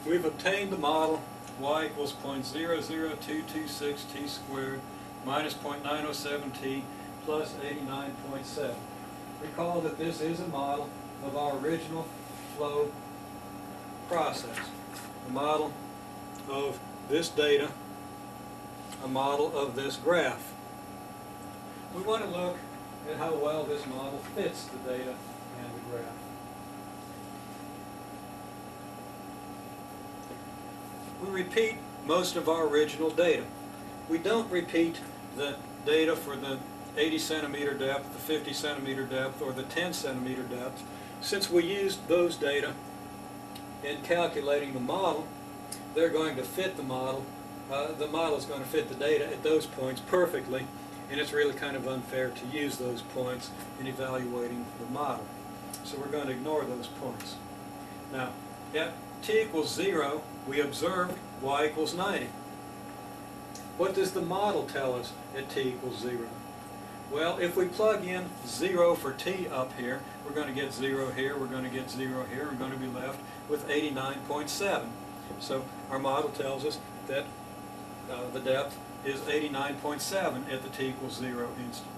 we've obtained the model y equals 0.00226 t squared minus 0.907 t plus 89.7. Recall that this is a model of our original flow process. A model of this data, a model of this graph. We want to look at how well this model fits the data and the graph. We repeat most of our original data. We don't repeat the data for the 80 centimeter depth, the 50 centimeter depth, or the 10 centimeter depth. Since we used those data in calculating the model, they're going to fit the model. The model is going to fit the data at those points perfectly, and it's really kind of unfair to use those points in evaluating the model. So we're going to ignore those points. Now, at t equals 0, we observed y equals 90. What does the model tell us at t equals 0? Well, if we plug in 0 for t up here, we're going to get 0 here, we're going to get 0 here, we're going to be left with 89.7. So our model tells us that the depth is 89.7 at the t equals 0 instant.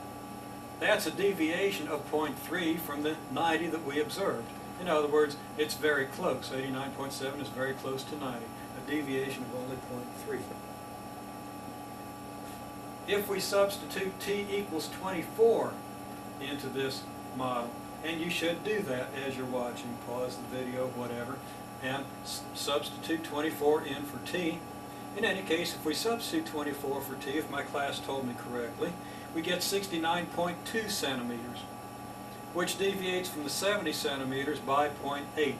That's a deviation of 0.3 from the 90 that we observed. In other words, it's very close. 89.7 is very close to 90, a deviation of only 0.3. If we substitute t equals 24 into this model, and you should do that as you're watching, pause the video, whatever, and substitute 24 in for t. In any case, if we substitute 24 for t, if my class told me correctly, we get 69.2 centimeters, which deviates from the 70 centimeters by 0.8.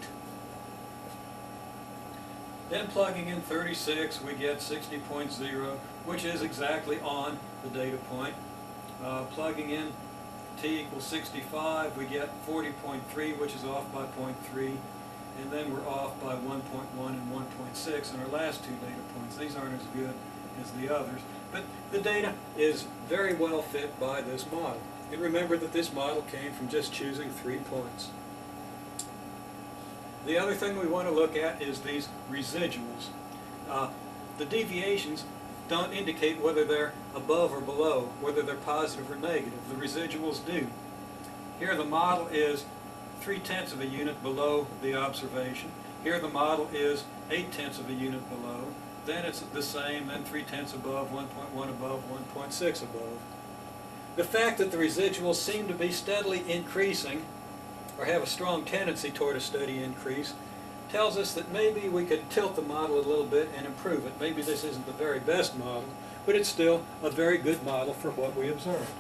Then plugging in 36, we get 60.0, which is exactly on the data point. Plugging in t equals 65, we get 40.3, which is off by 0.3. And then we're off by 1.1 and 1.6 in our last two data points. These aren't as good as the others, but the data is very well fit by this model. And remember that this model came from just choosing 3 points. The other thing we want to look at is these residuals. The deviations don't indicate whether they're above or below, whether they're positive or negative. The residuals do. Here the model is 3/10 of a unit below the observation. Here the model is 8/10 of a unit below. Then it's the same, then 3/10 above, 1.1 above, 1.6 above. The fact that the residuals seem to be steadily increasing, or have a strong tendency toward a steady increase, tells us that maybe we could tilt the model a little bit and improve it. Maybe this isn't the very best model, but it's still a very good model for what we observed.